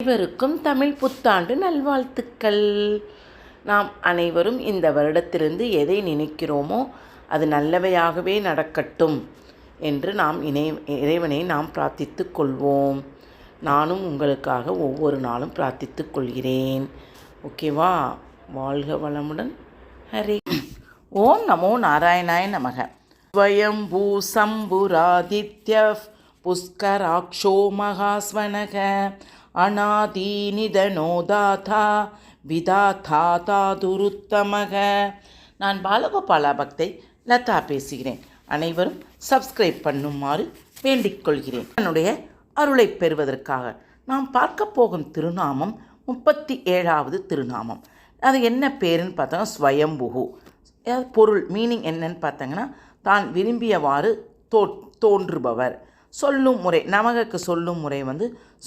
அனைவருக்கும் தமிழ் புத்தாண்டு நல்வாழ்த்துக்கள். நாம் அனைவரும் இந்த வருடத்திலிருந்து எதை நினைக்கிறோமோ அது நல்லவையாகவே நடக்கட்டும் என்று நாம் இறைவனை நாம் பிரார்த்தித்து கொள்வோம். நானும் உங்களுக்காக ஒவ்வொரு நாளும் பிரார்த்தித்து கொள்கிறேன். ஓகேவா? வாழ்க வளமுடன். ஹரே ஓம் நமோ நாராயணாய நமக. ஸ்வயம்பூ சம்புராதித்ய புஷ்கராக்ஷோ மகாஸ்வனக அநாதீனிதனோ தாதா விதாதா தாதுருத்தமக. நான் பாலகோபாலா பக்தை லதா பேசுகிறேன். அனைவரும் சப்ஸ்கிரைப் பண்ணுமாறு வேண்டிக் கொள்கிறேன். என்னுடைய அருளை பெறுவதற்காக நாம் பார்க்க போகும் திருநாமம் 37வது திருநாமம். அது என்ன பேருன்னு பார்த்தோன்னா ஸ்வயம்புகு. பொருள் மீனிங் என்னன்னு பார்த்தங்கன்னா, தான் விரும்பியவாறு தோன்றுபவர். சொல்லும் முறை, நமக்கு சொல்லும் முறை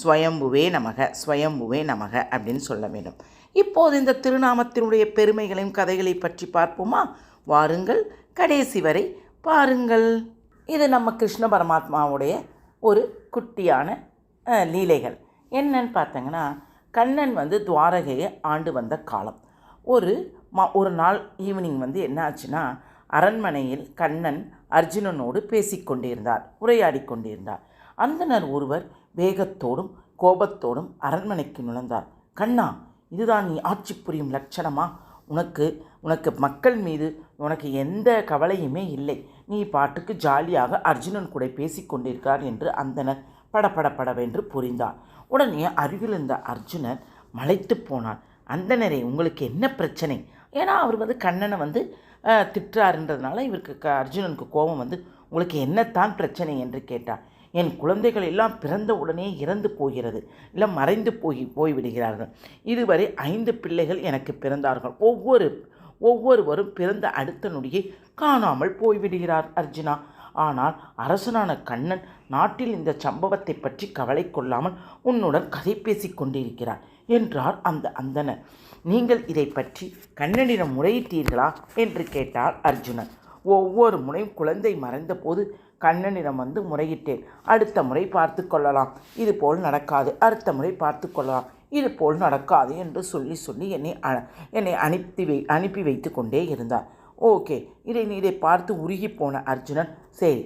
ஸ்வயம்புவே நமக, ஸ்வயம்புவே நமக அப்படின்னு சொல்ல வேண்டும். இப்போது இந்த திருநாமத்தினுடைய பெருமைகளையும் கதைகளை பற்றி பார்ப்போமா? வாருங்கள், கடைசி வரை பாருங்கள். இது நம்ம கிருஷ்ண பரமாத்மாவுடைய ஒரு குட்டியான லீலைகள். என்னன்னு பார்த்தங்கன்னா, கண்ணன் துவாரகையை ஆண்டு வந்த காலம். ஒரு நாள் ஈவினிங் என்ன ஆச்சுன்னா, அரண்மனையில் கண்ணன் அர்ஜுனனோடு பேசிக்கொண்டிருந்தார், உரையாடி கொண்டிருந்தார். அந்தனர் ஒருவர் வேகத்தோடும் கோபத்தோடும் அரண்மனைக்கு நுழைந்தார். கண்ணா, இதுதான் நீ ஆட்சி புரியும் லட்சணமா? உனக்கு மக்கள் மீது உனக்கு எந்த கவலையுமே இல்லை. நீ பாட்டுக்கு ஜாலியாக அர்ஜுனன் கூட பேசிக்கொண்டிருக்கார் என்று அந்தனர் படபடப்படவென்று புரிந்தார். உடனே அருகிலிருந்த அர்ஜுனன் மலைத்து போனார். அந்தனரே, உங்களுக்கு என்ன பிரச்சனை? ஏன்னா அவர் கண்ணனை திட்டுறாருன்றதுனால இவருக்கு அர்ஜுனனுக்கு கோபம் உங்களுக்கு என்னத்தான் பிரச்சனை என்று கேட்டார். என் குழந்தைகள் எல்லாம் பிறந்த உடனே இறந்து போகிறது, இல்லை மறைந்து போய்விடுகிறார்கள். இதுவரை 5 பிள்ளைகள் எனக்கு பிறந்தார்கள். ஒவ்வொருவரும் பிறந்த அடுத்த நொடியை காணாமல் போய்விடுகிறார் அர்ஜுனா. ஆனால் அரசனான கண்ணன் நாட்டில் இந்த சம்பவத்தை பற்றி கவலை கொள்ளாமல் உன்னுடன் கதை பேசி கொண்டிருக்கிறார் என்றார் அந்தனர். நீங்கள் இதை பற்றி கண்ணனிடம் முறையிட்டீர்களா என்று கேட்டார் அர்ஜுனன். ஒவ்வொரு முறையும் குழந்தை மறைந்த போது கண்ணனிடம் முறையிட்டேன். அடுத்த முறை பார்த்து கொள்ளலாம், இது போல் நடக்காது. அடுத்த முறை பார்த்து கொள்ளலாம், இது போல் நடக்காது என்று சொல்லி என்னை அனுப்பி வைத்து கொண்டே இருந்தார். ஓகே, இதை பார்த்து உருகி போன அர்ஜுனன், சரி,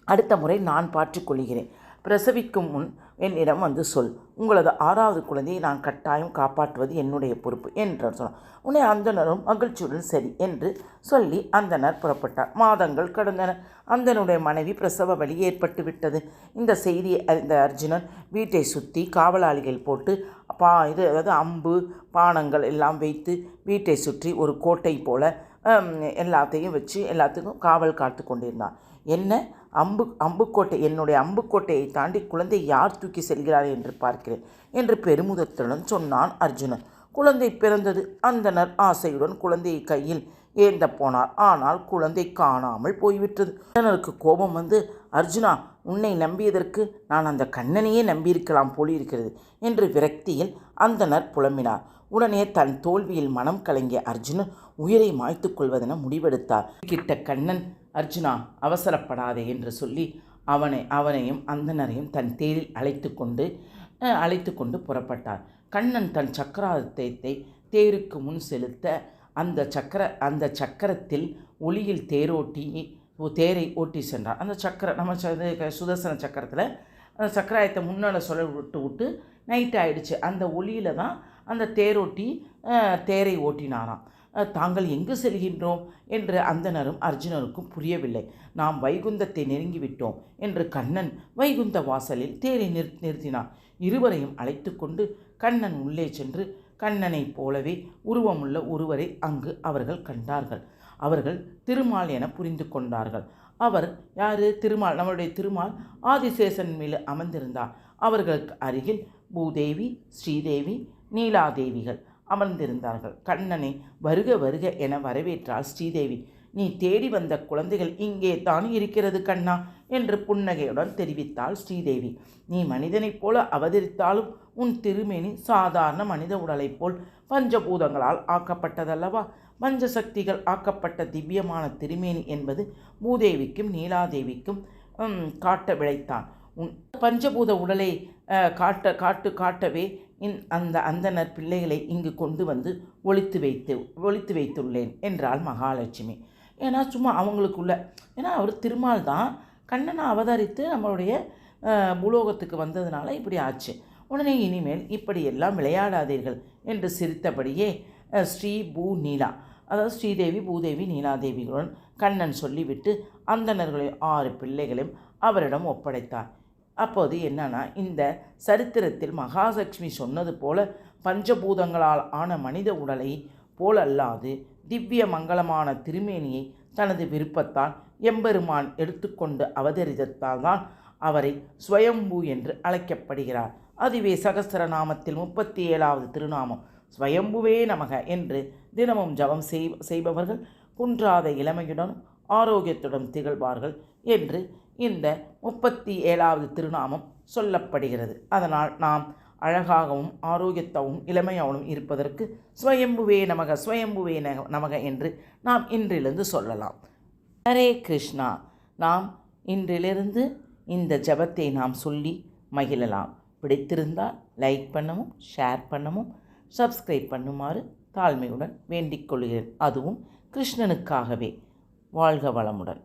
அடுத்த முறை நான் பார்த்துக்கொள்கிறேன். பிரசவிக்கும் முன் என்னிடம் சொல். உங்களது 6வது குழந்தையை நான் கட்டாயம் காப்பாற்றுவது என்னுடைய பொறுப்பு என்று சொன்னார். உன்னை அந்தனரும் மகிழ்ச்சியுடன் சரி என்று சொல்லி அந்தனர் புறப்பட்டார். மாதங்கள் கடந்தன. அந்தனுடைய மனைவி பிரசவ வலி ஏற்பட்டு விட்டது. இந்த செய்தியை அறிந்த அர்ஜுனன் வீட்டை சுற்றி காவலாளிகள் போட்டு அம்பு பானங்கள் எல்லாம் வைத்து வீட்டை சுற்றி ஒரு கோட்டை போல எல்லாத்தையும் வச்சு எல்லாத்துக்கும் காவல் காத்து கொண்டிருந்தான். என்ன அம்புக்கோட்டை, என்னுடைய அம்புக்கோட்டையை தாண்டி குழந்தை யார் தூக்கி செல்கிறார் என்று பார்க்கிறேன் என்று பெருமிதத்துடன் சொன்னான் அர்ஜுனன். குழந்தை பிறந்தது. அந்தனர் ஆசையுடன் குழந்தையை கையில் ஏந்த போனார். ஆனால் குழந்தை காணாமல் போய்விட்டது. அந்தனருக்கு கோபம் அர்ஜுனா, உன்னை நம்பியதற்கு நான் அந்த கண்ணனையே நம்பியிருக்கலாம் போலிருக்கிறது என்று விரக்தியில் அந்தனர் புலம்பினார். உடனே தன் தோல்வியில் மனம் கலங்கிய அர்ஜுனன் உயிரை மாய்த்து கொள்வதென முடிவெடுத்தார். கிட்ட கண்ணன், அர்ஜுனா, அவசரப்படாதே என்று சொல்லி அவனையும் அந்தனரையும் தன் தேரில் அழைத்து கொண்டு புறப்பட்டார். கண்ணன் தன் சக்கராயுதத்தை தேருக்கு முன் செலுத்த அந்த சக்கரத்தில் ஒளியில் தேரை ஓட்டி சென்றார். அந்த நம்ம சுதர்சன சக்கரத்தில் அந்த சக்கராயத்தை முன்னால் விட்டு நைட் ஆயிடுச்சு. அந்த ஒளியில் தான் அந்த தேரை ஓட்டினாராம். தாங்கள் எங்கு செல்கின்றோம் என்று அந்தனரும் அர்ஜுனருக்கும் புரியவில்லை. நாம் வைகுந்தத்தை நெருங்கிவிட்டோம் என்று கண்ணன் வைகுந்த வாசலில் தேரை நிறுத்தினார். இருவரையும் அழைத்து கொண்டு கண்ணன் உள்ளே சென்று கண்ணனைப் போலவே உருவமுள்ள ஒருவரை அங்கு அவர்கள் கண்டார்கள். அவர்கள் திருமால் என புரிந்து கொண்டார்கள். அவர் யாரு? திருமால், நம்மளுடைய திருமால் ஆதிசேஷன் மேல் அமர்ந்திருந்தார். அவர்களுக்கு அருகில் பூதேவி, ஸ்ரீதேவி, நீலாதேவிகள் அமர்ந்திருந்தார்கள். கண்ணனை வருக வருக என வரவேற்றாள் ஸ்ரீதேவி. நீ தேடி வந்த குழந்தைகள் இங்கே தான் இருக்கிறது கண்ணா என்று புன்னகையுடன் தெரிவித்தாள் ஸ்ரீதேவி. நீ மனிதனைப் போல அவதரித்தாலும் உன் திருமேனி சாதாரண மனித உடலைப் போல் பஞ்சபூதங்களால் ஆக்கப்பட்டதல்லவா? பஞ்சசக்திகள் ஆக்கப்பட்ட திவ்யமான திருமேனி என்பது பூதேவிக்கும் நீலாதேவிக்கும் காட்ட விளைத்தான். பஞ்சபூத உடலை காட்டவே அந்த அந்தனர் பிள்ளைகளை இங்கு கொண்டு வந்து ஒளித்து வைத்துள்ளேன் என்றாள் மகாலட்சுமி. ஏன்னா சும்மா அவங்களுக்குள்ள, ஏன்னா அவர் திருமால் தான் கண்ணனை அவதரித்து நம்மளுடைய பூலோகத்துக்கு வந்ததுனால இப்படி ஆச்சு. உடனே இனிமேல் இப்படியெல்லாம் விளையாடாதீர்கள் என்று சிரித்தபடியே ஸ்ரீ நீலா, அதாவது ஸ்ரீதேவி, பூதேவி, நீலாதேவிகளுடன் கண்ணன் சொல்லிவிட்டு அந்தணர்களை 6 பிள்ளைகளையும் அவரிடம் ஒப்படைத்தார். அப்போது என்னன்னா, இந்த சரித்திரத்தில் மகாலட்சுமி சொன்னது போல பஞ்சபூதங்களால் ஆன மனித உடலை போலல்லாது திவ்ய மங்களமான திருமேனியை தனது விருப்பத்தால் எம்பெருமான் எடுத்துக்கொண்டு அவதரித்தால் தான் அவரை ஸ்வயம்பு என்று அழைக்கப்படுகிறார். அதுவே சகஸ்ரநாமத்தில் 37வது திருநாமம் ஸ்வயம்புவே நமக என்று தினமும் ஜபம் செய்பவர்கள் குன்றாத இளமையுடன் ஆரோக்கியத்துடன் திகழ்வார்கள் என்று இந்த 37வது திருநாமம் சொல்லப்படுகிறது. அதனால் நாம் அழகாகவும் ஆரோக்கியத்தாகவும் இளமையாகவும் இருப்பதற்கு ஸ்வயம்புவே நமக ஸ்வயம்புவே நமக என்று நாம் இன்றிலிருந்து சொல்லலாம். ஹரே கிருஷ்ணா. நாம் இன்றிலிருந்து இந்த ஜபத்தை நாம் சொல்லி மகிழலாம். பிடித்திருந்தால் லைக் பண்ணவும், ஷேர் பண்ணவும், சப்ஸ்கிரைப் பண்ணுமாறு தாழ்மையுடன் வேண்டிக் கொள்கிறேன். அதுவும் கிருஷ்ணனுக்காகவே. வாழ்க வளமுடன்.